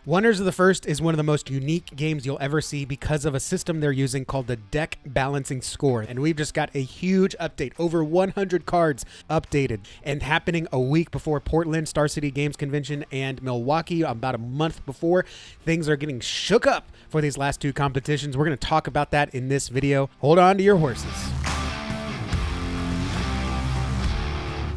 Wonders of the First is one of the most unique games you'll ever see because of a system they're using called the deck balancing score. And we've just got a huge update, over 100 cards updated, and happening a week before Portland Star City Games Convention and Milwaukee, about a month before. Things are getting shook up for these last two competitions. We're going to talk about that in this video. Hold on to your horses.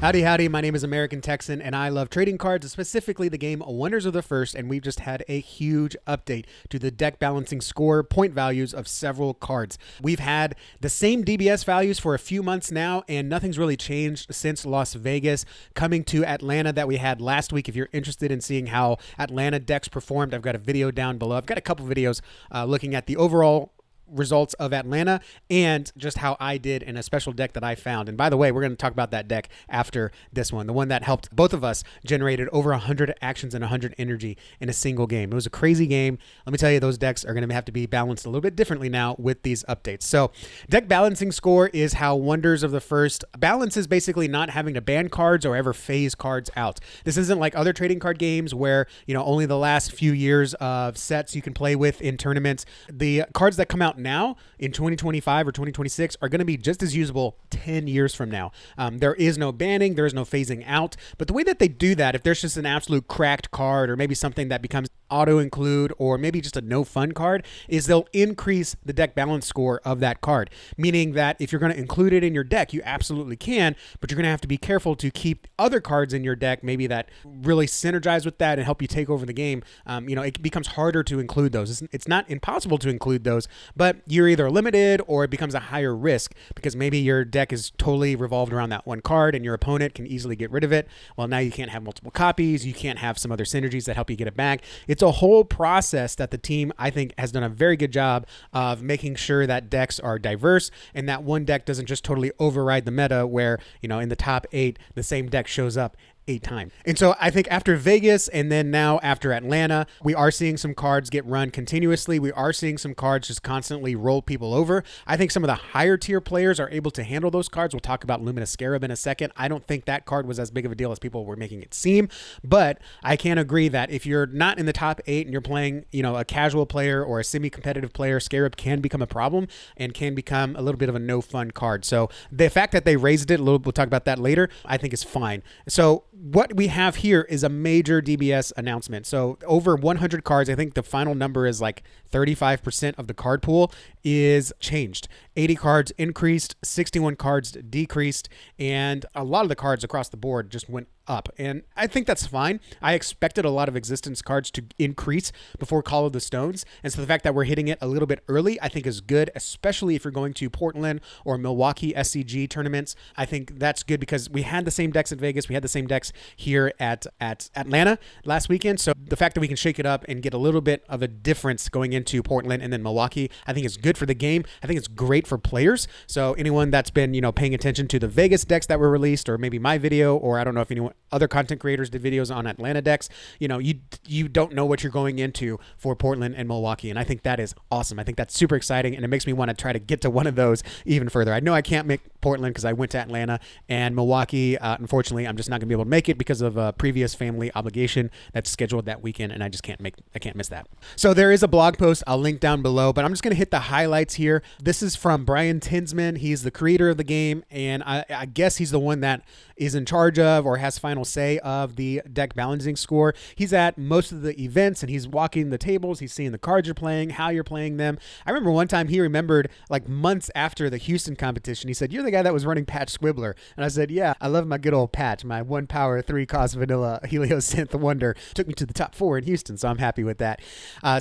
Howdy, howdy. My name is American Texan, and I love trading cards, specifically the game Wonders of the First, and we've just had a huge update to the deck balancing score point values of several cards. We've had the same DBS values for a few months now, and nothing's really changed since Las Vegas coming to Atlanta that we had last week. If you're interested in seeing how Atlanta decks performed, I've got a video down below. I've got a couple videos looking at the overall results of Atlanta and just how I did in a special deck that I found. And by the way, we're going to talk about that deck after this one, the one that helped both of us, generated over 100 actions and 100 energy in a single game. It was a crazy game. Let me tell you, those decks are going to have to be balanced a little bit differently now with these updates. So deck balancing score is how Wonders of the First balances basically not having to ban cards or ever phase cards out. This isn't like other trading card games where, you know, only the last few years of sets you can play with in tournaments. The cards that come out now in 2025 or 2026 are going to be just as usable 10 years from now. There is no banning, there is no phasing out, but the way that they do that, if there's just an absolute cracked card or maybe something that becomes auto include or maybe just a no fun card, is they'll increase the deck balance score of that card, meaning that if you're going to include it in your deck, you absolutely can, but you're going to have to be careful to keep other cards in your deck maybe that really synergize with that and help you take over the game. You know, it becomes harder to include those. It's not impossible to include those, but you're either limited or it becomes a higher risk because maybe your deck is totally revolved around that one card and your opponent can easily get rid of it. Well, now you can't have multiple copies. You can't have some other synergies that help you get it back. It's a whole process that the team, I think, has done a very good job of making sure that decks are diverse and that one deck doesn't just totally override the meta where, you know, in the top 8, the same deck shows up 8 times. And so I think after Vegas and then now after Atlanta, we are seeing some cards get run continuously. We are seeing some cards just constantly roll people over. I think some of the higher tier players are able to handle those cards. We'll talk about Luminous Scarab in a second. I don't think that card was as big of a deal as people were making it seem, but I can agree that if you're not in the top 8 and you're playing, you know, a casual player or a semi-competitive player, Scarab can become a problem and can become a little bit of a no fun card. So the fact that they raised it a little, we'll talk about that later, I think is fine. So what we have here is a major DBS announcement. So over 100 cards, I think the final number is like 35% of the card pool is changed. 80 cards increased, 61 cards decreased, and a lot of the cards across the board just went up. And I think that's fine. I expected a lot of existence cards to increase before Call of the Stones. And so the fact that we're hitting it a little bit early, I think is good, especially if you're going to Portland or Milwaukee SCG tournaments. I think that's good because we had the same decks at Vegas. We had the same decks here at Atlanta last weekend. So the fact that we can shake it up and get a little bit of a difference going into Portland and then Milwaukee, I think is good for the game. I think it's great for players. So anyone that's been, you know, paying attention to the Vegas decks that were released, or maybe my video, or I don't know if anyone other content creators did videos on Atlanta decks, you know, you don't know what you're going into for Portland and Milwaukee. And I think that is awesome. I think that's super exciting. And it makes me want to try to get to one of those even further. I know I can't make Portland because I went to Atlanta, and Milwaukee, unfortunately, I'm just not gonna be able to make it because of a previous family obligation that's scheduled that weekend. And I just can't miss that. So there is a blog post I'll link down below, but I'm just going to hit the highlights here. This is from Brian Tinsman. He's the creator of the game, and I guess he's the one that is in charge of or has final say of the deck balancing score. He's at most of the events and he's walking the tables. He's seeing the cards you're playing, how you're playing them. I remember one time he remembered, like months after the Houston competition, he said, "You're the guy that was running Patch Squibbler." And I said, "Yeah, I love my good old Patch, my 1 power, 3 cost vanilla Heliosynth Wonder. Took me to the top 4 in Houston, so I'm happy with that."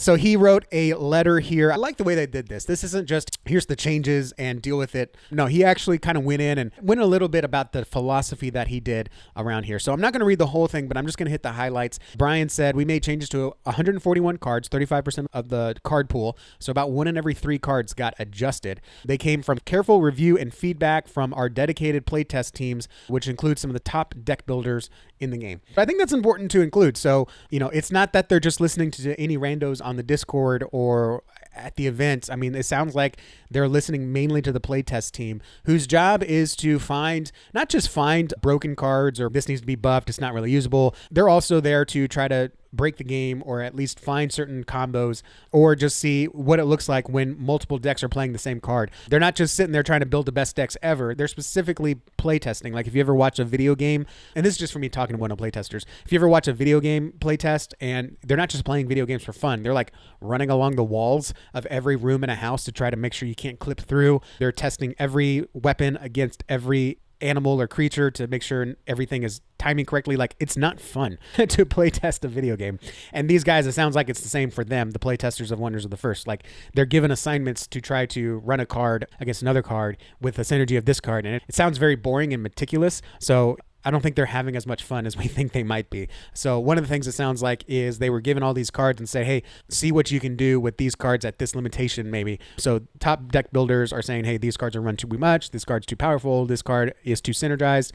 So he wrote a letter here. I like the way they did this. This isn't just, here's the changes and deal with it. No, he actually kind of went in and went a little bit about the philosophy that he did around here. So I'm not going to read the whole thing, but I'm just going to hit the highlights. Brian said, "We made changes to 141 cards, 35% of the card pool. So about 1 in every 3 cards got adjusted. They came from careful review and feedback from our dedicated playtest teams, which includes some of the top deck builders in the game." But I think that's important to include. So, you know, it's not that they're just listening to any randos on the Discord or at the events. I mean, it sounds like they're listening mainly to the playtest team, whose job is to find, not just find broken cards or this needs to be buffed, it's not really usable. They're also there to try to break the game or at least find certain combos or just see what it looks like when multiple decks are playing the same card. They're not just sitting there trying to build the best decks ever. They're specifically playtesting. Like if you ever watch a video game, and this is just for me talking to one of playtesters, if you ever watch a video game playtest and they're not just playing video games for fun, they're like running along the walls of every room in a house to try to make sure you can't clip through. They're testing every weapon against every animal or creature to make sure everything is timing correctly. Like, it's not fun to play test a video game. And these guys, it sounds like it's the same for them, the play testers of Wonders of the First. Like, they're given assignments to try to run a card against another card with the synergy of this card. And it sounds very boring and meticulous. So I don't think they're having as much fun as we think they might be. So one of the things it sounds like is they were given all these cards and say, hey, see what you can do with these cards at this limitation maybe. So top deck builders are saying, hey, these cards are run too much. This card's too powerful. This card is too synergized.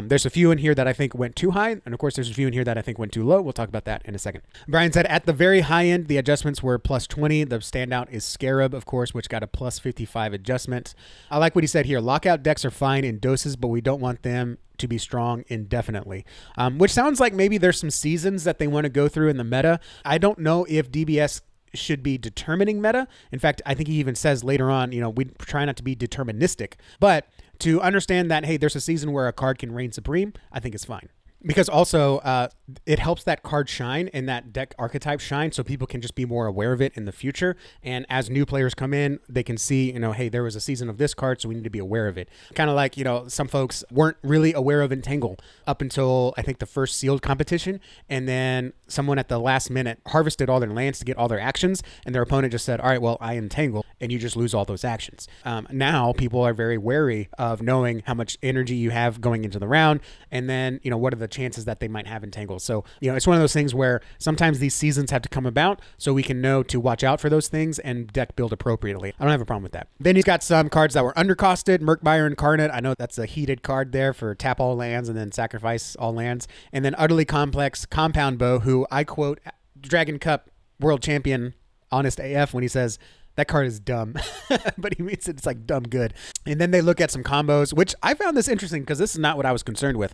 There's a few in here that I think went too high. And of course, there's a few in here that I think went too low. We'll talk about that in a second. Brian said at the very high end, the adjustments were plus 20. The standout is Scarab, of course, which got a plus 55 adjustment. I like what he said here. Lockout decks are fine in doses, but we don't want them to be strong indefinitely, which sounds like maybe there's some seasons that they want to go through in the meta. I don't know if DBS should be determining meta. In fact, I think he even says later on, we try not to be deterministic, but to understand that, hey, there's a season where a card can reign supreme, I think it's fine. Because also it helps that card shine and that deck archetype shine so people can just be more aware of it in the future. And as new players come in, they can see, hey, there was a season of this card, so we need to be aware of it. Kind of like, some folks weren't really aware of Entangle up until I think the first sealed competition. And then someone at the last minute harvested all their lands to get all their actions. And their opponent just said, all right, well, I Entangle, and you just lose all those actions. Now people are very wary of knowing how much energy you have going into the round. And then, what are the chances that they might have Entangle. So, it's one of those things where sometimes these seasons have to come about so we can know to watch out for those things and deck build appropriately. I don't have a problem with that. Then he's got some cards that were undercosted. Murkmire Incarnate. I know that's a heated card there for tap all lands and then sacrifice all lands. And then Utterly Complex Compound Bow, who I quote Dragon Cup world champion Honest AF when he says, that card is dumb, but he means it's like dumb good. And then they look at some combos, which I found this interesting because this is not what I was concerned with.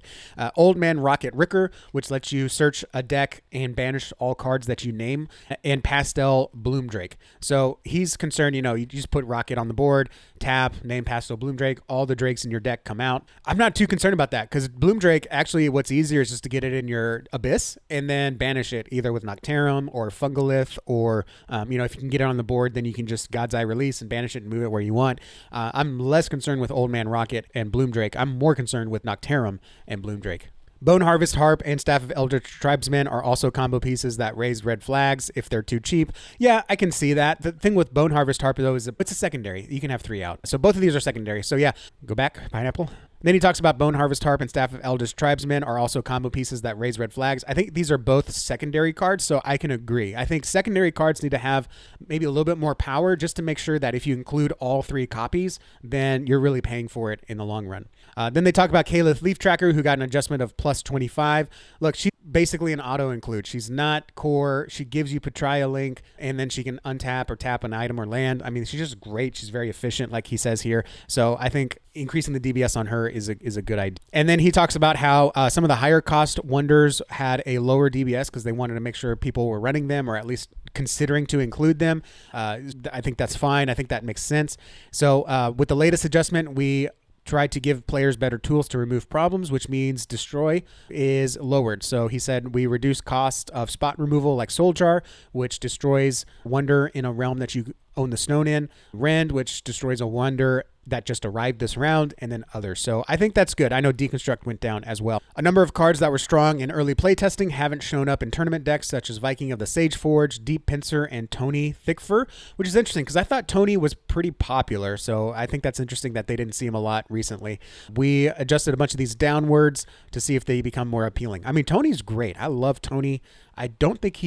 Old Man Rocket Ricker, which lets you search a deck and banish all cards that you name, and Pastel Bloomdrake. So he's concerned, you just put Rocket on the board, tap, name Pastel Bloomdrake, all the drakes in your deck come out. I'm not too concerned about that because Bloomdrake, actually what's easier is just to get it in your Abyss and then banish it either with Noctarum or Fungolith or, if you can get it on the board, then you can just God's Eye release and banish it and move it where you want. I'm less concerned with Old Man Rocket and Bloomdrake. I'm more concerned with Noctarum and Bloomdrake. Bone Harvest Harp and Staff of Eldritch Tribesmen are also combo pieces that raise red flags if they're too cheap. Yeah, I can see that. The thing with Bone Harvest Harp, though, is it's a secondary. You can have 3 out. So both of these are secondary. So yeah, go back, Pineapple. Then he talks about Bone Harvest Harp and Staff of Eldritch Tribesmen are also combo pieces that raise red flags. I think these are both secondary cards, so I can agree. I think secondary cards need to have maybe a little bit more power just to make sure that if you include all 3 copies, then you're really paying for it in the long run. Then they talk about Kalith Leaf Tracker, who got an adjustment of plus 25. Look, she's basically an auto-include. She's not core. She gives you Patria Link, and then she can untap or tap an item or land. I mean, she's just great. She's very efficient, like he says here. So I think increasing the DBS on her is a good idea. And then he talks about how some of the higher cost wonders had a lower DBS because they wanted to make sure people were running them or at least considering to include them. I think that's fine. I think that makes sense. So with the latest adjustment, we tried to give players better tools to remove problems, which means destroy is lowered. So he said we reduce cost of spot removal like Soul Jar, which destroys wonder in a realm that you own the stone in, Rend, which destroys a wonder that just arrived this round, and then others. So I think that's good. I know Deconstruct went down as well. A number of cards that were strong in early playtesting haven't shown up in tournament decks, such as Viking of the Sage Forge, Deep Pincer, and Tony Thickfur, which is interesting because I thought Tony was pretty popular. So I think that's interesting that they didn't see him a lot recently. We adjusted a bunch of these downwards to see if they become more appealing. I mean, Tony's great. I love Tony. I don't think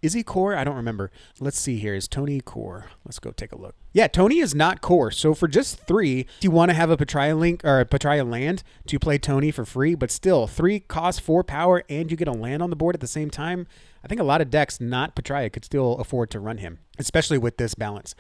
is he core? I don't remember. Let's see here. Is Tony core? Let's go take a look. Yeah, Tony is not core. So for just 3, if you want to have a Patria link or a Patria land to play Tony for free, but still 3 costs 4 power and you get a land on the board at the same time, I think a lot of decks not Patria could still afford to run him, especially with this balance.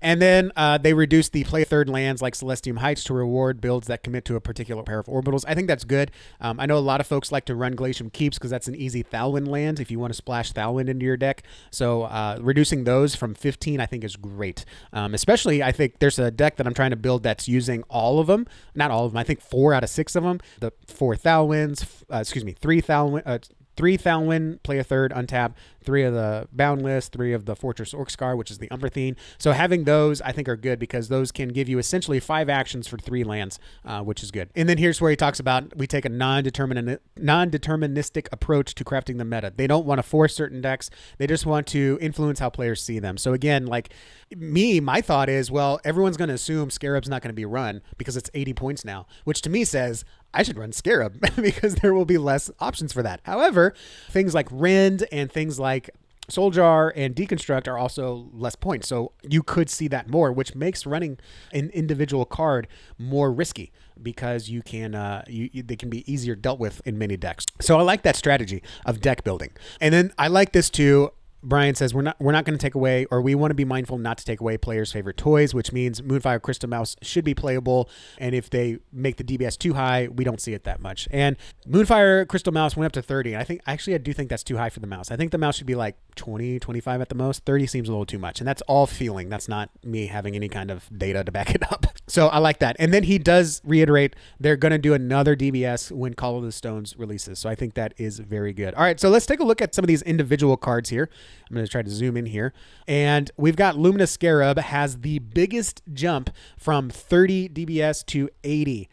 And then they reduced the play third lands like Celestium Heights to reward builds that commit to a particular pair of orbitals. I think that's good. I know a lot of folks like to run Glacium Keeps because that's an easy Thalwyn land if you want to splash Thalwyn into your deck. So reducing those from 15 I think is great. Especially I think there's a deck that I'm trying to build that's using all of them. Not all of them. I think 4 out of 6 of them. The 4 Thalwyns, 3 Thalwyn, 3 Thalwyn, play a third, untap, 3 of the Boundless, 3 of the Fortress Orcscar, which is the Umberthine. So having those, I think, are good because those can give you essentially 5 actions for 3 lands, which is good. And then here's where he talks about we take a non-deterministic approach to crafting the meta. They don't want to force certain decks. They just want to influence how players see them. So again, like my thought is, well, everyone's going to assume Scarab's not going to be run because it's 80 points now, which to me says I should run Scarab because there will be less options for that. However, things like Rend and things like Souljar and Deconstruct are also less points. So you could see that more, which makes running an individual card more risky because you can they can be easier dealt with in many decks. So I like that strategy of deck building. And then I like this too. Brian says we're not going to take away, or we want to be mindful not to take away players' favorite toys, which means Moonfire Crystal Mouse should be playable. And if they make the DBS too high, we don't see it that much. And Moonfire Crystal Mouse went up to 30. And I do think that's too high for the mouse. I think the mouse should be like 20, 25 at the most. 30 seems a little too much. And that's all feeling. That's not me having any kind of data to back it up. So I like that. And then he does reiterate they're going to do another DBS when Call of the Stones releases. So I think that is very good. All right, so let's take a look at some of these individual cards here. I'm going to try to zoom in here. And we've got Luminous Scarab has the biggest jump from 30 DBS to 80.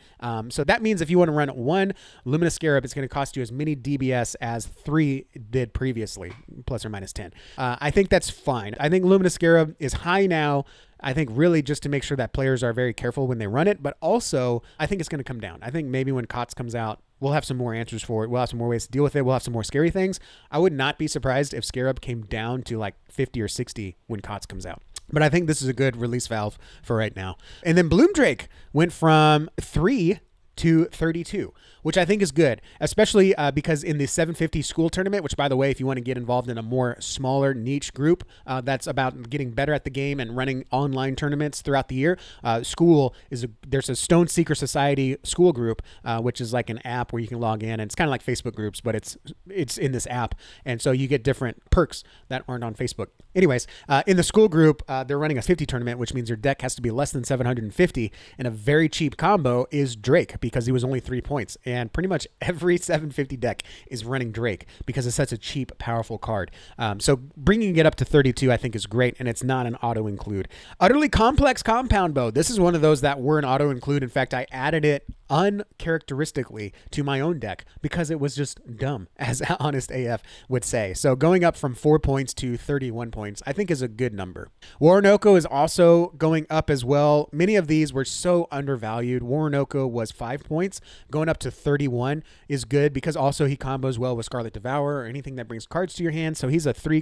So that means if you want to run 1 Luminous Scarab, it's going to cost you as many DBS as 3 did previously, plus or minus 10. I think that's fine. I think Luminous Scarab is high now. I think really just to make sure that players are very careful when they run it, but also I think it's going to come down. I think maybe when COTS comes out, we'll have some more answers for it. We'll have some more ways to deal with it. We'll have some more scary things. I would not be surprised if Scarab came down to like 50 or 60 when COTS comes out. But I think this is a good release valve for right now. And then Bloomdrake went from 3 to 32, which I think is good, especially because in the 750 school tournament, which by the way, if you want to get involved in a more smaller niche group that's about getting better at the game and running online tournaments throughout the year, there's a Stone Seeker Society school group, which is like an app where you can log in, and it's kind of like Facebook groups, but it's in this app, and so you get different perks that aren't on Facebook. Anyways, in the school group, they're running a 50 tournament, which means your deck has to be less than 750, and a very cheap combo is Drake because he was only 3 points. And pretty much every 750 deck is running Drake because it's such a cheap, powerful card. So bringing it up to 32, I think is great, and it's not an auto include. Utterly Complex Compound Bow. This is one of those that were an auto include. In fact, I added it uncharacteristically to my own deck because it was just dumb, as Honest AF would say. So going up from 4 points to 31 points, I think is a good number. Waranoko is also going up as well. Many of these were so undervalued. Waranoko was 5 points. Going up to 31 is good because also he combos well with Scarlet Devourer or anything that brings cards to your hand. So he's a 4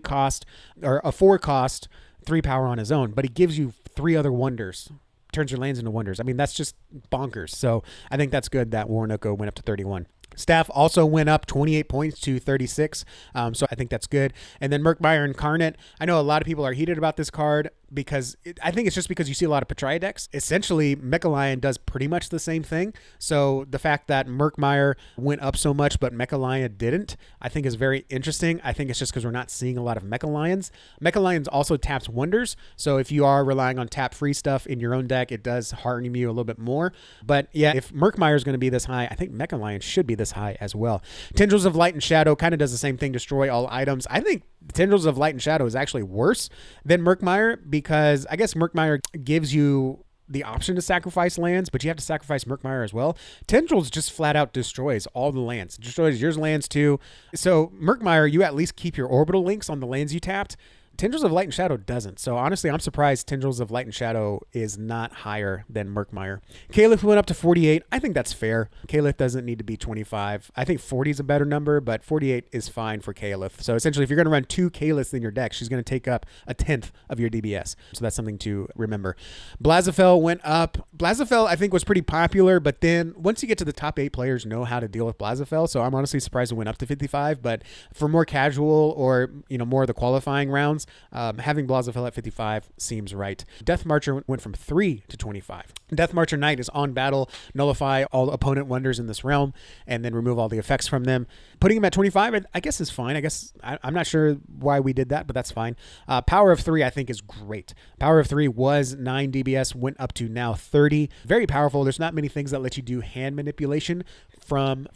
cost, 3 power on his own, but he gives you 3 other wonders. Turns your lands into wonders. I mean, that's just bonkers. So I think that's good that Waranoko went up to 31. Staff also went up 28 points to 36. So I think that's good. And then Murkmire Incarnate. I know a lot of people are heated about this card because I think it's just because you see a lot of Patria decks. Essentially, Mechalion does pretty much the same thing. So the fact that Murkmire went up so much, but Mechalion didn't, I think is very interesting. I think it's just because we're not seeing a lot of Mechalions. Mechalions also taps wonders. So if you are relying on tap free stuff in your own deck, it does harm you a little bit more. But yeah, if Murkmire is going to be this high, I think Mechalion should be this high as well. Tendrils of Light and Shadow kind of does the same thing, destroy all items. I think Tendrils of Light and Shadow is actually worse than Murkmire because I guess Murkmire gives you the option to sacrifice lands, but you have to sacrifice Murkmire as well. Tendrils just flat out destroys all the lands. It destroys your lands too. So Murkmire, you at least keep your orbital links on the lands you tapped. Tendrils of Light and Shadow doesn't. So honestly, I'm surprised Tendrils of Light and Shadow is not higher than Murkmire. Kalith went up to 48. I think that's fair. Kalith doesn't need to be 25. I think 40 is a better number, but 48 is fine for Kalith. So essentially, if you're going to run 2 Kaliths in your deck, she's going to take up a 10th of your DBS. So that's something to remember. Blazafell went up. Blazafell, I think, was pretty popular, but then once you get to the top 8 players know how to deal with Blazafell. So I'm honestly surprised it went up to 55, but for more casual or, more of the qualifying rounds, having Blazafell at 55 seems right. Death Marcher went from 3 to 25. Death Marcher Knight is on battle, nullify all opponent wonders in this realm, and then remove all the effects from them. Putting him at 25, I guess is fine. I'm not sure why we did that, but that's fine. Power of 3, I think, is great. Power of 3 was 9 DBS, went up to now 30. Very powerful. There's not many things that let you do hand manipulation from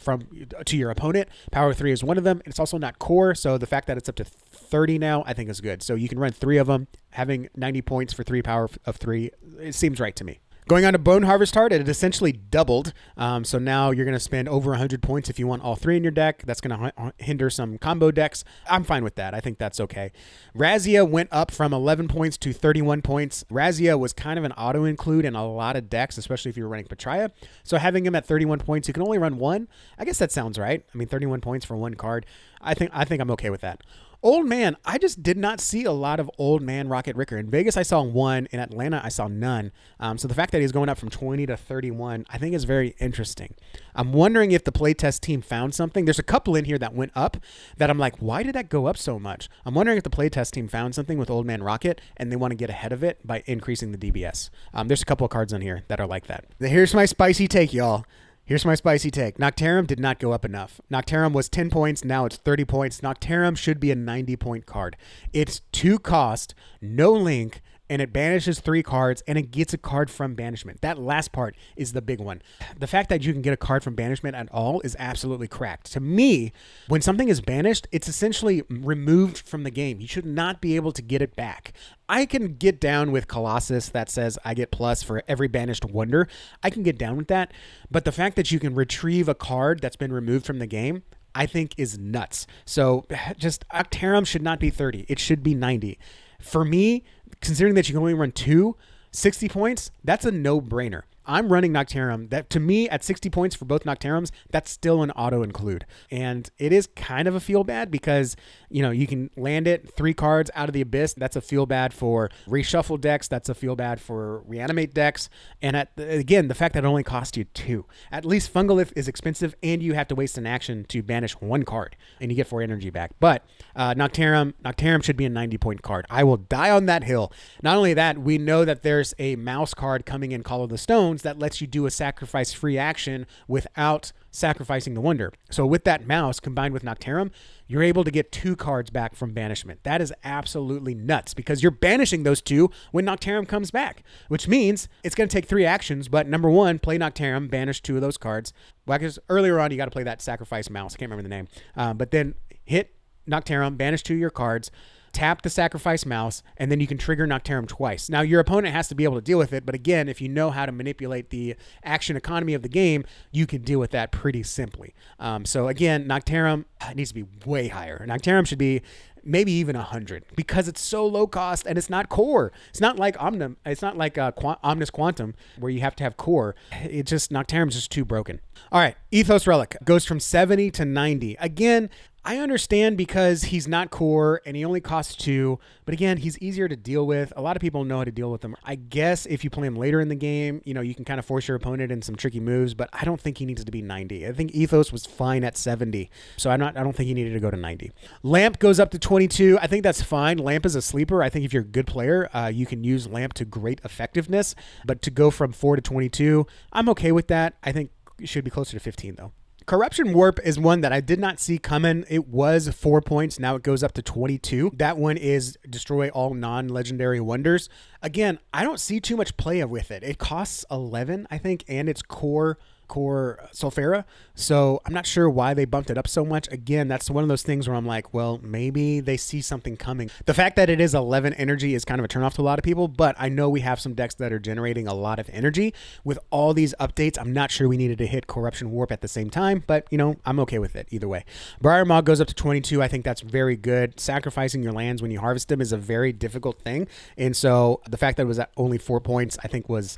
to your opponent. Power of 3 is one of them. It's also not core, so the fact that it's up to 30 now, I think is good. So you can run 3 of them. Having 90 points for 3 power of 3, it seems right to me. Going on to Bone Harvest Heart, it essentially doubled. So now you're going to spend over 100 points if you want all 3 in your deck. That's going to hinder some combo decks. I'm fine with that. I think that's okay. Razia went up from 11 points to 31 points. Razia was kind of an auto-include in a lot of decks, especially if you're running Patraya. So having him at 31 points, you can only run 1. I guess that sounds right. 31 points for 1 card. I think I'm okay with that. Old Man, I just did not see a lot of Old Man Rocket Ricker. In Vegas, I saw 1. In Atlanta, I saw none. So the fact that he's going up from 20 to 31, I think is very interesting. I'm wondering if the playtest team found something. There's a couple in here that went up that I'm like, why did that go up so much? I'm wondering if the playtest team found something with Old Man Rocket and they want to get ahead of it by increasing the DBS. There's a couple of cards on here that are like that. Here's my spicy take, y'all. Here's my spicy take. Noctarum did not go up enough. Noctarum was 10 points. Now it's 30 points. Noctarum should be a 90-point card. It's 2 cost, no link, and it banishes 3 cards, and it gets a card from banishment. That last part is the big one. The fact that you can get a card from banishment at all is absolutely cracked. To me, when something is banished, it's essentially removed from the game. You should not be able to get it back. I can get down with Colossus that says I get plus for every banished wonder. I can get down with that. But the fact that you can retrieve a card that's been removed from the game, I think is nuts. So just Noctarum should not be 30. It should be 90. For me, considering that you can only run 2, 60 points, that's a no-brainer. I'm running Noctarum. That, to me, at 60 points for both Noctarums, that's still an auto-include. And it is kind of a feel-bad because, you can land it 3 cards out of the Abyss. That's a feel-bad for reshuffle decks. That's a feel-bad for reanimate decks. And again, the fact that it only costs you 2. At least Fungolith is expensive, and you have to waste an action to banish 1 card, and you get 4 energy back. But Noctarum should be a 90-point card. I will die on that hill. Not only that, we know that there's a mouse card coming in Call of the Stones that lets you do a sacrifice-free action without sacrificing the wonder. So with that mouse combined with Noctarum, you're able to get 2 cards back from banishment. That is absolutely nuts because you're banishing those 2 when Noctarum comes back, which means it's going to take 3 actions. But number 1, play Noctarum, banish 2 of those cards. Well, because earlier on, you got to play that sacrifice mouse. I can't remember the name. But then hit Noctarum, banish 2 of your cards, tap the sacrifice mouse, and then you can trigger Noctarum twice. Now, your opponent has to be able to deal with it, but again, if you know how to manipulate the action economy of the game, you can deal with that pretty simply. So again, Noctarum needs to be way higher. Noctarum should be maybe even 100 because it's so low cost and it's not core. It's not like Omnis Quantum where you have to have core. Noctarum's just too broken. All right, Ethos Relic goes from 70 to 90. Again, I understand because he's not core and he only costs 2, but again, he's easier to deal with. A lot of people know how to deal with him. I guess if you play him later in the game, you can kind of force your opponent in some tricky moves, but I don't think he needs to be 90. I think Ethos was fine at 70, so I don't think he needed to go to 90. Lamp goes up to 22. I think that's fine. Lamp is a sleeper. I think if you're a good player, you can use Lamp to great effectiveness, but to go from 4 to 22, I'm okay with that. I think it should be closer to 15 though. Corruption Warp is one that I did not see coming. It was 4 points. Now it goes up to 22. That one is destroy all non-legendary wonders. Again, I don't see too much play with it. It costs 11, I think, and it's core core Sulfera. So I'm not sure why they bumped it up so much. Again, that's one of those things where I'm like, well, maybe they see something coming. The fact that it is 11 energy is kind of a turnoff to a lot of people, but I know we have some decks that are generating a lot of energy. With all these updates, I'm not sure we needed to hit Corruption Warp at the same time, but I'm okay with it either way. Briar Maw goes up to 22. I think that's very good. Sacrificing your lands when you harvest them is a very difficult thing. And so the fact that it was at only 4 points, I think was,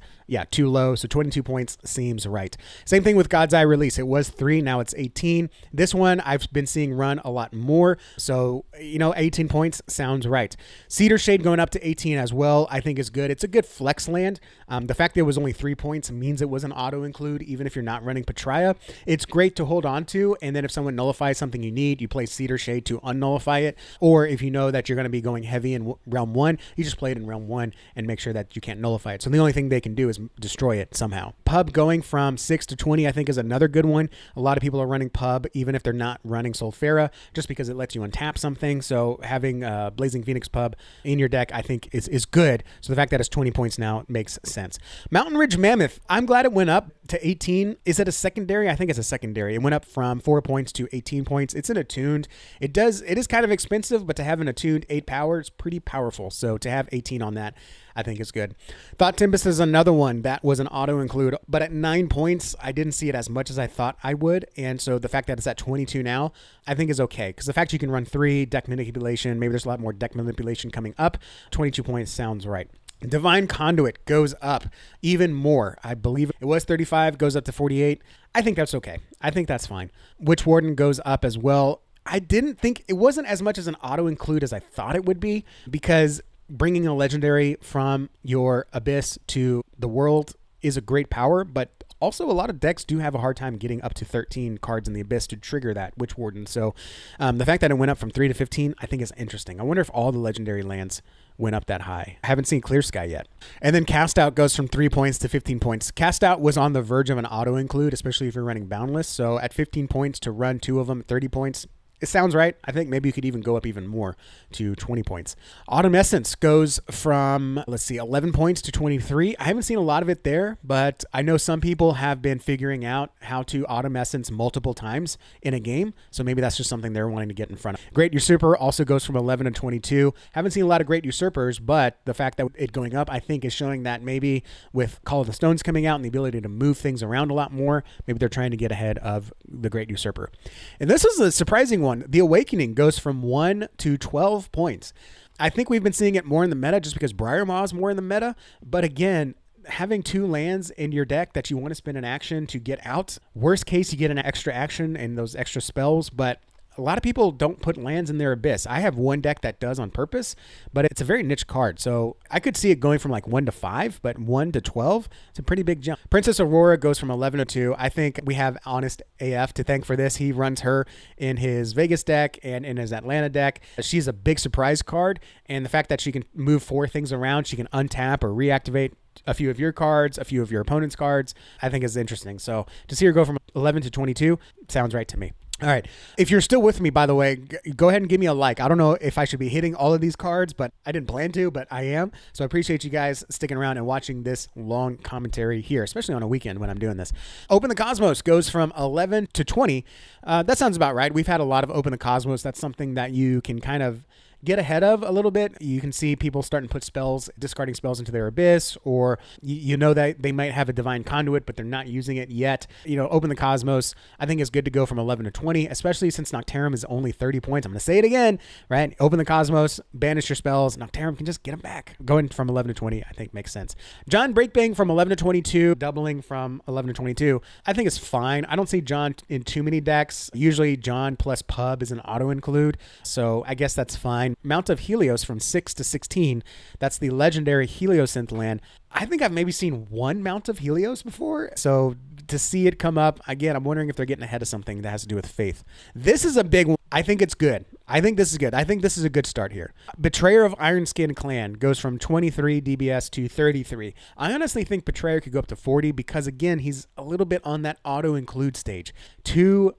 too low. So 22 points seems right. Same thing with God's Eye Release. It was 3, now it's 18. This one I've been seeing run a lot more. So, 18 points sounds right. Cedar Shade going up to 18 as well, I think is good. It's a good flex land. The fact that it was only 3 points means it was an auto include, even if you're not running Patria. It's great to hold on to. And then if someone nullifies something you need, you play Cedar Shade to unnullify it. Or if you know that you're going to be going heavy in realm 1, you just play it in realm 1 and make sure that you can't nullify it. So the only thing they can do is destroy it somehow. Pub going from 6 to 20, I think is another good one. A lot of people are running Pub, even if they're not running Sulfera, just because it lets you untap something. So having Blazing Phoenix Pub in your deck, I think is good. So the fact that it's 20 points now makes sense. Mountain Ridge Mammoth, I'm glad it went up to 18. Is it a secondary? I think it's a secondary. It went up from 4 points to 18 points. It's an attuned. It is kind of expensive, but to have an attuned 8 power is pretty powerful. So to have 18 on that, I think is good. Thought Tempest is another one that was an auto include, but at 9 points, I didn't see it as much as I thought I would. And so the fact that it's at 22 now, I think is okay. Because the fact you can run 3 deck manipulation, maybe there's a lot more deck manipulation coming up. 22 points sounds right. Divine Conduit goes up even more. I believe it was 35, goes up to 48. I think that's okay. I think that's fine. Witch Warden goes up as well. I didn't think it wasn't as much as an auto include as I thought it would be, because bringing a legendary from your abyss to the world is a great power, but also a lot of decks do have a hard time getting up to 13 cards in the abyss to trigger that Witch Warden. So the fact that it went up from 3 to 15, I think is interesting. I wonder if all the legendary lands went up that high. I haven't seen Clear Sky yet. And then Cast Out goes from 3 points to 15 points. Cast Out was on the verge of an auto include, especially if you're running Boundless. So at 15 points to run 2 of them, 30 points, it sounds right. I think maybe you could even go up even more to 20 points. Autumn Essence goes from, 11 points to 23. I haven't seen a lot of it there, but I know some people have been figuring out how to Autumn Essence multiple times in a game. So maybe that's just something they're wanting to get in front of. Great Usurper also goes from 11 to 22. Haven't seen a lot of Great Usurpers, but the fact that it going up, I think, is showing that maybe with Call of the Stones coming out and the ability to move things around a lot more, maybe they're trying to get ahead of the Great Usurper. And this is a surprising one. The Awakening goes from 1 to 12 points. I think we've been seeing it more in the meta just because Briar Maw is more in the meta. But again, having 2 lands in your deck that you want to spend an action to get out. Worst case, you get an extra action and those extra spells, but a lot of people don't put lands in their abyss. I have one deck that does on purpose, but it's a very niche card. So I could see it going from 1 to 5, but 1 to 12, it's a pretty big jump. Princess Aurora goes from 11 to 2. I think we have Honest AF to thank for this. He runs her in his Vegas deck and in his Atlanta deck. She's a big surprise card, and the fact that she can move 4 things around, she can untap or reactivate a few of your cards, a few of your opponent's cards, I think is interesting. So to see her go from 11 to 22 sounds right to me. All right. If you're still with me, by the way, go ahead and give me a like. I don't know if I should be hitting all of these cards, but I didn't plan to, but I am. So I appreciate you guys sticking around and watching this long commentary here, especially on a weekend when I'm doing this. Open the Cosmos goes from 11 to 20. That sounds about right. We've had a lot of Open the Cosmos. That's something that you can kind of get ahead of a little bit. You can see people starting to put spells, discarding spells into their abyss, or you know that they might have a Divine Conduit, but they're not using it yet. Open the Cosmos, I think is good to go from 11 to 20, especially since Noctarum is only 30 points. I'm going to say it again, right? Open the Cosmos, banish your spells. Noctarum can just get them back. Going from 11 to 20, I think makes sense. John Breakbang from 11 to 22, doubling from 11 to 22, I think is fine. I don't see John in too many decks. Usually John plus Pub is an auto include, so I guess that's fine. Mount of Helios from 6 to 16. That's the legendary Heliosynth land. I think I've maybe seen 1 Mount of Helios before. So to see it come up, again, I'm wondering if they're getting ahead of something that has to do with faith. This is a big one. I think it's good. I think this is good. I think this is a good start here. Betrayer of Ironskin Clan goes from 23 DBS to 33. I honestly think Betrayer could go up to 40 because, again, he's a little bit on that auto-include stage. 2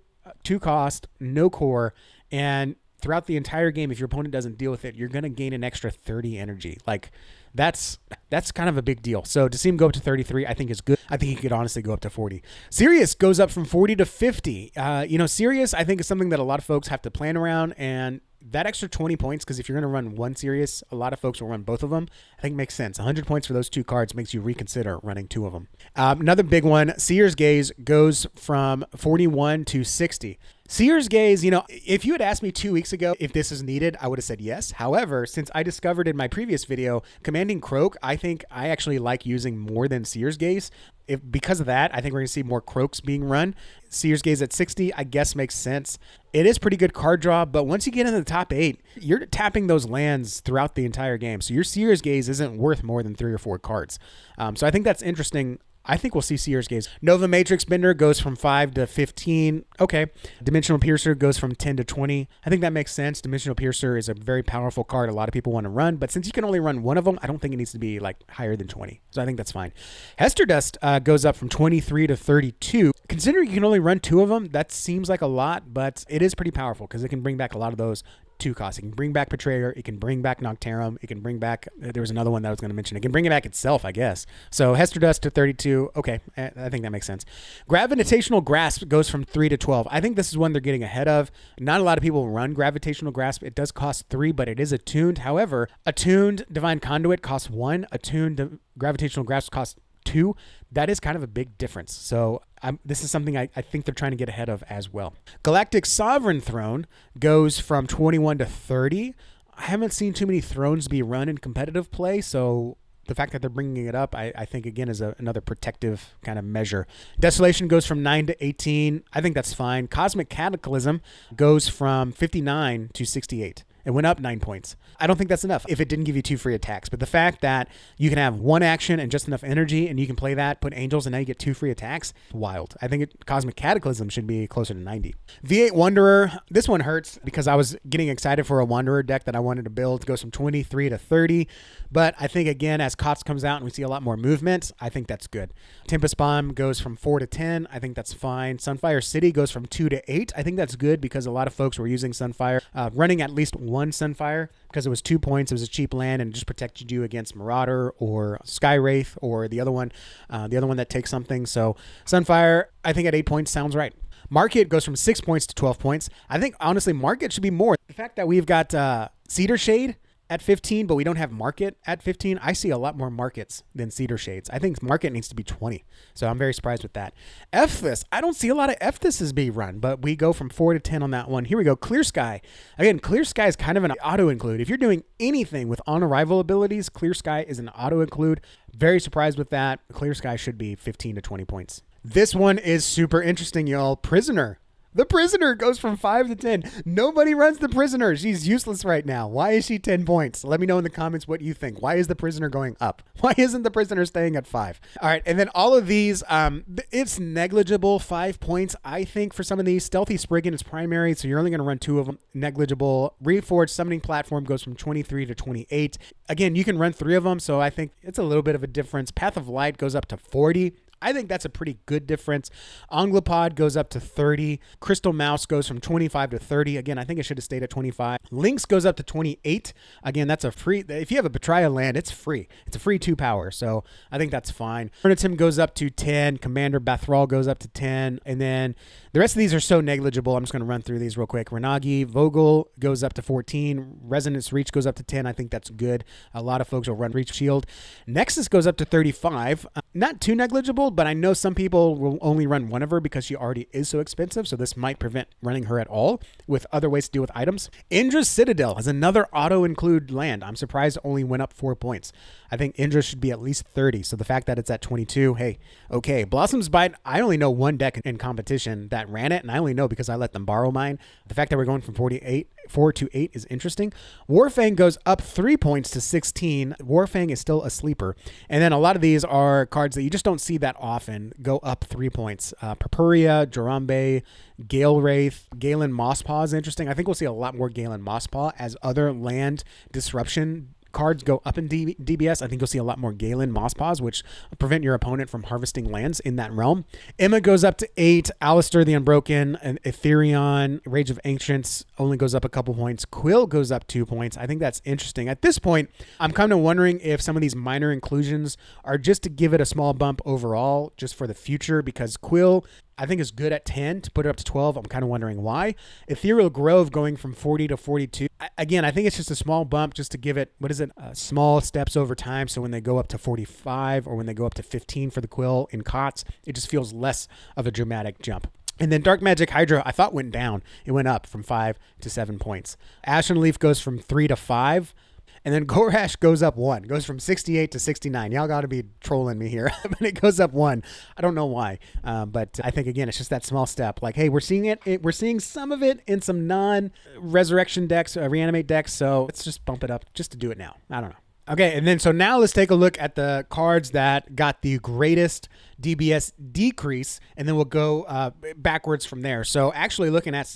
cost, no core, and throughout the entire game, if your opponent doesn't deal with it, you're going to gain an extra 30 energy. Like, that's kind of a big deal. So to see him go up to 33, I think is good. I think he could honestly go up to 40. Sirius goes up from 40 to 50. Sirius, I think, is something that a lot of folks have to plan around, and that extra 20 points, because if you're going to run one Sirius, a lot of folks will run both of them. I think makes sense. 100 points for those two cards makes you reconsider running two of them. Another big one, Seer's Gaze goes from 41 to 60. Seer's Gaze, if you had asked me 2 weeks ago if this is needed, I would have said yes. However, since I discovered in my previous video, Commanding Croak, I think I actually like using more than Seer's Gaze. Because of that, I think we're going to see more Croaks being run. Seer's Gaze at 60, I guess, makes sense. It is pretty good card draw, but once you get into the top 8, you're tapping those lands throughout the entire game. So your Seer's Gaze isn't worth more than 3 or 4 cards. So I think that's interesting. I think we'll see Seer's Gaze. Nova Matrix Bender goes from 5 to 15. Okay. Dimensional Piercer goes from 10 to 20. I think that makes sense. Dimensional Piercer is a very powerful card a lot of people want to run, but since you can only run one of them, I don't think it needs to be like higher than 20. So I think that's fine. Hester Dust goes up from 23 to 32. Considering you can only run 2 of them, that seems like a lot, but it is pretty powerful because it can bring back a lot of those 2 costs. It can bring back Betrayer. It can bring back Noctarum. It can bring back, there was another one that I was going to mention. It can bring it back itself, I guess. So Hester Dust to 32. Okay, I think that makes sense. Gravitational Grasp goes from 3 to 12. I think this is one they're getting ahead of. Not a lot of people run Gravitational Grasp. It does cost 3, but it is attuned. However, attuned Divine Conduit costs 1. Attuned Gravitational Grasp costs 2. That is kind of a big difference. So this is something I think they're trying to get ahead of as well. Galactic Sovereign Throne goes from 21 to 30. I haven't seen too many thrones be run in competitive play, so the fact that they're bringing it up, I think, again, is another protective kind of measure. Desolation goes from 9 to 18. I think that's fine. Cosmic Cataclysm goes from 59 to 68. It went up 9 points. I don't think that's enough if it didn't give you 2 free attacks. But the fact that you can have 1 action and just enough energy, and you can play that, put angels, and now you get 2 free attacks, wild. I think Cosmic Cataclysm should be closer to 90. V8 Wanderer, this one hurts because I was getting excited for a Wanderer deck that I wanted to build. It goes from 23 to 30. But I think, again, as COTS comes out and we see a lot more movement, I think that's good. Tempest Bomb goes from 4 to 10. I think that's fine. Sunfire City goes from 2 to 8. I think that's good because a lot of folks were using Sunfire, running at least one Sunfire because it was 2 points. It was a cheap land and it just protected you against Marauder or Sky Wraith or the other one that takes something. So Sunfire, I think at 8 points sounds right. Market goes from 6 points to 12 points. I think, honestly, Market should be more. The fact that we've got Cedar Shade at 15, but we don't have Market at 15, I see a lot more Markets than Cedar Shades. I think Market needs to be 20, so I'm very surprised with that. Ephthes, I don't see a lot of Ephthes being run, but we go from 4 to 10 on that one. Here we go, Clear Sky. Again, Clear Sky is kind of an auto-include. If you're doing anything with on-arrival abilities, Clear Sky is an auto-include. Very surprised with that. Clear Sky should be 15 to 20 points. This one is super interesting, y'all. Prisoner. The Prisoner goes from 5 to 10. Nobody runs the Prisoner. She's useless right now. Why is she 10 points? Let me know in the comments what you think. Why is the Prisoner going up? Why isn't the Prisoner staying at 5? All right, and then all of these, it's negligible, 5 points, I think, for some of these. Stealthy Spriggan is primary, so you're only going to run 2 of them. Negligible. Reforged Summoning Platform goes from 23 to 28. Again, you can run 3 of them, so I think it's a little bit of a difference. Path of Light goes up to 40. I think that's a pretty good difference. Onglopod goes up to 30. Crystal Mouse goes from 25 to 30. Again, I think it should have stayed at 25. Lynx goes up to 28. Again, that's a free. If you have a Betrayal land, it's free. It's a free 2 power. So I think that's fine. Vernitim goes up to 10. Commander Bathral goes up to 10. And then the rest of these are so negligible. I'm just going to run through these real quick. Renagi Vogel goes up to 14. Resonance Reach goes up to 10. I think that's good. A lot of folks will run Reach Shield. Nexus goes up to 35. Not too negligible, but I know some people will only run one of her because she already is so expensive, so this might prevent running her at all with other ways to deal with items. Indra's Citadel is another auto-include land. I'm surprised it only went up 4 points. I think Indra should be at least 30, so the fact that it's at 22, hey, okay. Blossom's Bite, I only know one deck in competition that ran it, and I only know because I let them borrow mine. The fact that we're going from 4 to 8 is interesting. Warfang goes up 3 points to 16. Warfang is still a sleeper. And then a lot of these are cards that you just don't see that often go up 3 points. Purpurea, Jorambe, Gale Wraith, Galen Mosspaw is interesting. I think we'll see a lot more Galen Mosspaw as other land disruption cards go up in DBS, I think you'll see a lot more Galen Moss Paws, which prevent your opponent from harvesting lands in that realm. Emma goes up to 8. Alistair the Unbroken, and Ethereon, Rage of Ancients only goes up a couple points. Quill goes up 2 points. I think that's interesting. At this point, I'm kind of wondering if some of these minor inclusions are just to give it a small bump overall, just for the future, because Quill, I think, is good at 10. To put it up to 12, I'm kind of wondering why. Ethereal Grove going from 40 to 42. Again, I think it's just a small bump just to give it, small steps over time. So when they go up to 45 or when they go up to 15 for the Quill in COTS, it just feels less of a dramatic jump. And then Dark Magic Hydra, I thought went down. It went up from 5 to 7 points. Ashen Leaf goes from 3 to 5. And then Gorash goes up 1, goes from 68 to 69. Y'all got to be trolling me here, but it goes up 1. I don't know why, but I think, again, it's just that small step. Like, hey, we're seeing we're seeing some of it in some non-resurrection decks, reanimate decks, so let's just bump it up just to do it now. I don't know. Okay, and then so now let's take a look at the cards that got the greatest DBS decrease, and then we'll go backwards from there. So actually looking at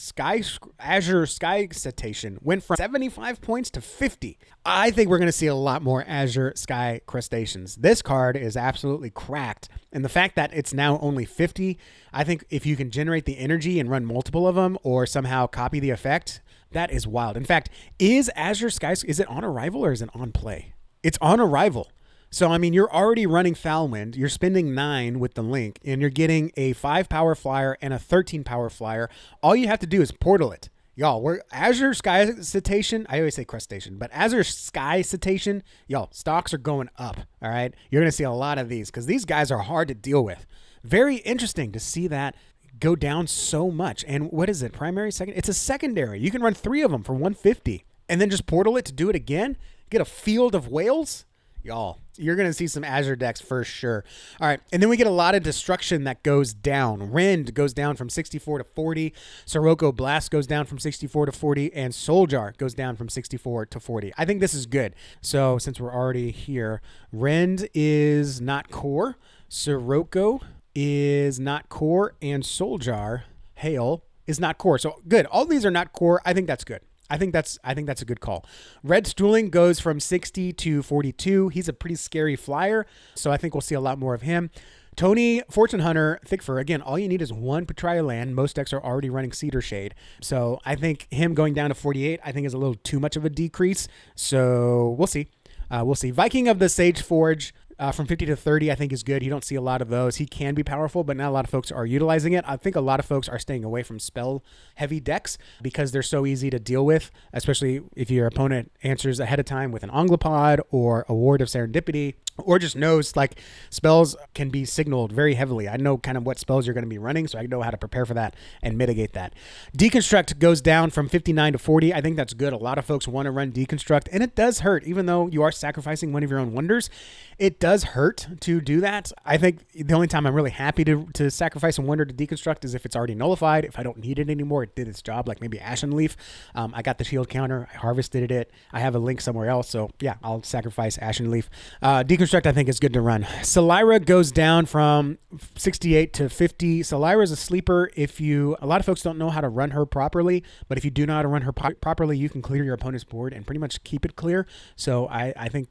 Azure Sky Cetacean went from 75 points to 50. I think we're going to see a lot more Azure Sky Crustaceans. This card is absolutely cracked, and the fact that it's now only 50, I think if you can generate the energy and run multiple of them or somehow copy the effect, that is wild. In fact, is Azure Sky, is it on arrival or is it on play? It's on arrival. So, I mean, you're already running Foulwind. You're spending 9 with the link, and you're getting a 5 power flyer and a 13 power flyer. All you have to do is portal it. Y'all, we're Azure Sky Cetacean. I always say crustacean, but Azure Sky Cetacean, y'all, stocks are going up. All right. You're going to see a lot of these because these guys are hard to deal with. Very interesting to see that go down so much. And what is it? Primary, second? It's a secondary. You can run 3 of them for 150 and then just portal it to do it again. Get a field of whales. Y'all, you're going to see some Azure decks for sure. All right. And then we get a lot of destruction that goes down. Rend goes down from 64 to 40. Sirocco Blast goes down from 64 to 40. And Souljar goes down from 64 to 40. I think this is good. So since we're already here, Rend is not core. Sirocco is not core. And Souljar, Hail, is not core. So good. All these are not core. I think that's good. I think that's a good call. Red Stooling goes from 60 to 42. He's a pretty scary flyer, so I think we'll see a lot more of him. Tony, Fortune Hunter, Thickfur. Again, all you need is 1 Patria land. Most decks are already running Cedar Shade. So I think him going down to 48, I think is a little too much of a decrease. So we'll see. We'll see. Viking of the Sage Forge. From 50 to 30, I think is good. You don't see a lot of those. He can be powerful, but not a lot of folks are utilizing it. I think a lot of folks are staying away from spell-heavy decks because they're so easy to deal with, especially if your opponent answers ahead of time with an Onglopod or a Ward of Serendipity, or just knows like spells can be signaled very heavily. I know kind of what spells you're going to be running, so I know how to prepare for that and mitigate that. Deconstruct goes down from 59 to 40. I think that's good. A lot of folks want to run Deconstruct, and it does hurt. Even though you are sacrificing one of your own wonders, it does hurt to do that. I think the only time I'm really happy to sacrifice a wonder to Deconstruct is if it's already nullified. If I don't need it anymore, it did its job, like maybe Ashen Leaf. I got the shield counter. I harvested it. I have a link somewhere else, so yeah, I'll sacrifice Ashen Leaf. Deconstruct, I think, is good to run. Selira goes down from 68 to 50. Selira is a sleeper. A lot of folks don't know how to run her properly, but if you do know how to run her properly, you can clear your opponent's board and pretty much keep it clear. So I think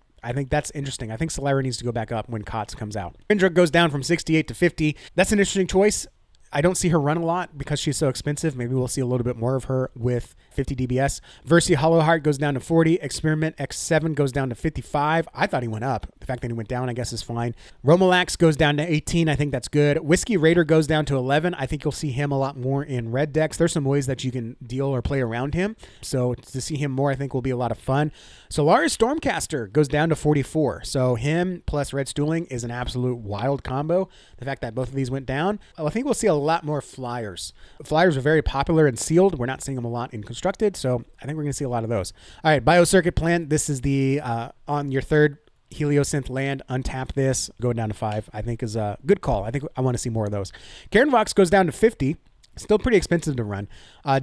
that's interesting. I think Selira needs to go back up when COTS comes out. Indra goes down from 68 to 50. That's an interesting choice. I don't see her run a lot because she's so expensive. Maybe we'll see a little bit more of her with 50 DBS. Versi Hollowheart goes down to 40. Experiment X7 goes down to 55. I thought he went up. The fact that he went down, I guess, is fine. Romalax goes down to 18. I think that's good. Whiskey Raider goes down to 11. I think you'll see him a lot more in red decks. There's some ways that you can deal or play around him. So to see him more, I think will be a lot of fun. Solaris Stormcaster goes down to 44. So him plus Red Stooling is an absolute wild combo. The fact that both of these went down, I think we'll see a lot more flyers. Flyers are very popular in sealed. We're not seeing them a lot in constructed, so I think we're going to see a lot of those. All right, Biocircuit Plan. This is the on your third Heliosynth land. Untap this, go down to 5. I think is a good call. I think I want to see more of those. Karen Vox goes down to 50. Still pretty expensive to run.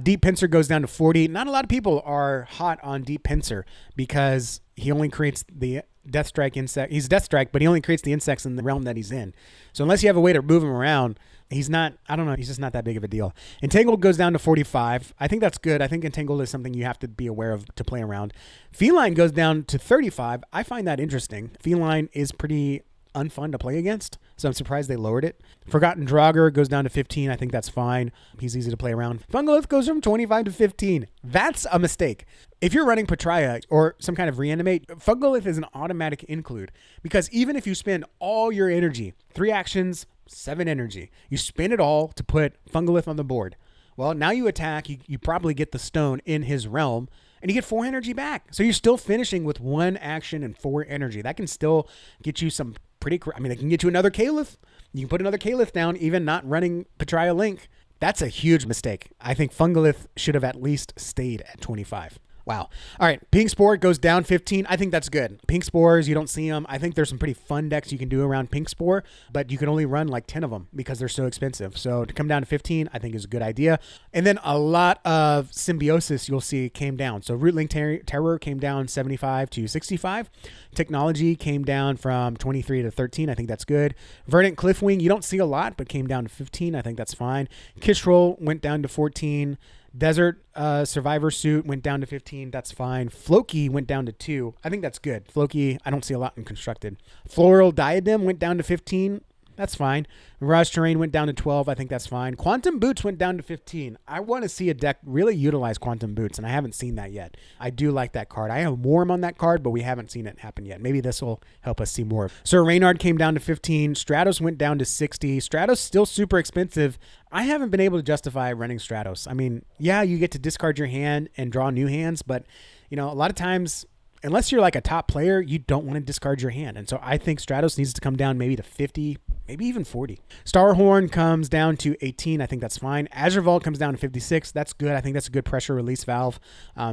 Deep Pincer goes down to 40. Not a lot of people are hot on Deep Pincer because he only creates the Death Strike insect. He's Death Strike, but he only creates the insects in the realm that he's in. So unless you have a way to move him around, he's not, I don't know, he's just not that big of a deal. Entangled goes down to 45. I think that's good. I think Entangled is something you have to be aware of to play around. Feline goes down to 35. I find that interesting. Feline is pretty unfun to play against, so I'm surprised they lowered it. Forgotten Draugr goes down to 15. I think that's fine. He's easy to play around. Fungolith goes from 25 to 15. That's a mistake. If you're running Patria or some kind of reanimate, Fungolith is an automatic include, because even if you spend all your energy, 3 actions, 7 energy, you spend it all to put Fungolith on the board. Well, now you attack, you probably get the stone in his realm, and you get 4 energy back. So you're still finishing with 1 action and 4 energy. That can still get you some pretty, I mean, they can get you another Caliph. You can put another Caliph down, even not running Patria Link. That's a huge mistake. I think Fungolith should have at least stayed at 25. Wow. All right. Pink Spore goes down 15. I think that's good. Pink Spores, you don't see them. I think there's some pretty fun decks you can do around Pink Spore, but you can only run like 10 of them because they're so expensive. So to come down to 15, I think is a good idea. And then a lot of Symbiosis you'll see came down. So Root Link Terror came down 75 to 65. Technology came down from 23 to 13. I think that's good. Verdant Cliffwing, you don't see a lot, but came down to 15. I think that's fine. Kishroll went down to 14. Desert Survivor Suit went down to 15. That's fine. Floki went down to 2. I think that's good. Floki, I don't see a lot in Constructed. Floral Diadem went down to 15. That's fine. Mirage Terrain went down to 12. I think that's fine. Quantum Boots went down to 15. I want to see a deck really utilize Quantum Boots, and I haven't seen that yet. I do like that card. I have Worm on that card, but we haven't seen it happen yet. Maybe this will help us see more. Sir Reynard came down to 15. Stratos went down to 60. Stratos still super expensive. I haven't been able to justify running Stratos. I mean, yeah, you get to discard your hand and draw new hands, but you know, a lot of times, unless you're like a top player, you don't want to discard your hand. And so I think Stratos needs to come down maybe to 50, maybe even 40. Starhorn comes down to 18. I think that's fine. Azure Vault comes down to 56. That's good. I think that's a good pressure release valve.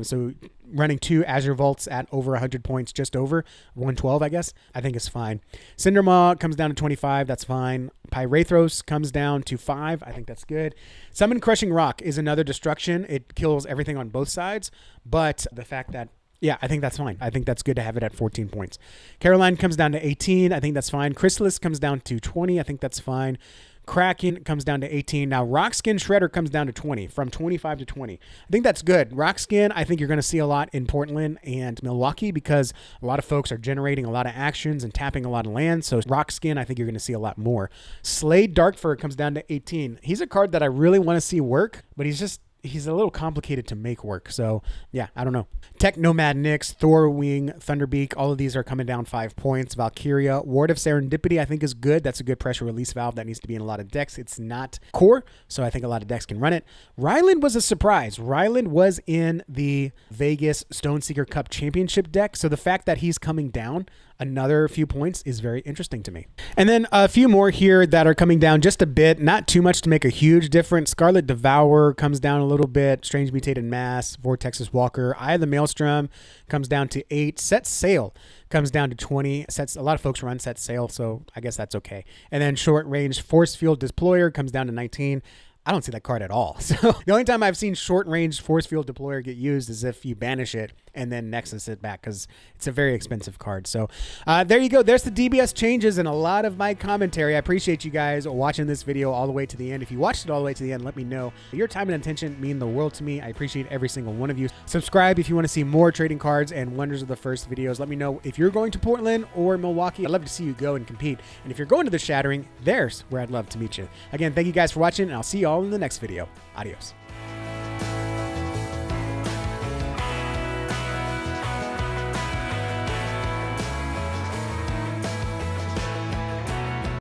So running 2 Azure Vaults at over 100 points, just over 112, I guess, I think is fine. Cindermaw comes down to 25. That's fine. Pyrathros comes down to 5. I think that's good. Summon Crushing Rock is another destruction. It kills everything on both sides, but the fact that, yeah, I think that's fine. I think that's good to have it at 14 points. Caroline comes down to 18. I think that's fine. Chrysalis comes down to 20. I think that's fine. Kraken comes down to 18. Now, Rockskin Shredder comes down to 20, from 25 to 20. I think that's good. Rockskin, I think you're going to see a lot in Portland and Milwaukee because a lot of folks are generating a lot of actions and tapping a lot of lands. So Rockskin, I think you're going to see a lot more. Slade Darkfur comes down to 18. He's a card that I really want to see work, but he's a little complicated to make work. So yeah, I don't know. Tech Nomad Nyx, Thorwing, Thunderbeak, all of these are coming down 5 points. Valkyria, Ward of Serendipity, I think is good. That's a good pressure release valve that needs to be in a lot of decks. It's not core, so I think a lot of decks can run it. Ryland was a surprise. Ryland was in the Vegas Stoneseeker Cup Championship deck, so the fact that he's coming down another few points is very interesting to me. And then a few more here that are coming down just a bit, not too much to make a huge difference. Scarlet Devourer comes down a little bit. Strange Mutated Mass, Vortex's Walker, Eye of the Maelstrom comes down to 8. Set Sail comes down to 20. A lot of folks run Set Sail, so I guess that's okay. And then Short Range Force Field Deployer comes down to 19. I don't see that card at all. So the only time I've seen Short Range Force Field Deployer get used is if you banish it and then Nexus it back, because it's a very expensive card. So there you go. There's the DBS changes and a lot of my commentary. I appreciate you guys watching this video all the way to the end. If you watched it all the way to the end, let me know. Your time and attention mean the world to me. I appreciate every single one of you. Subscribe if you want to see more trading cards and Wonders of the First videos. Let me know if you're going to Portland or Milwaukee. I'd love to see you go and compete. And if you're going to the Shattering, there's where I'd love to meet you. Again, thank you guys for watching, and I'll see you all in the next video. Adios.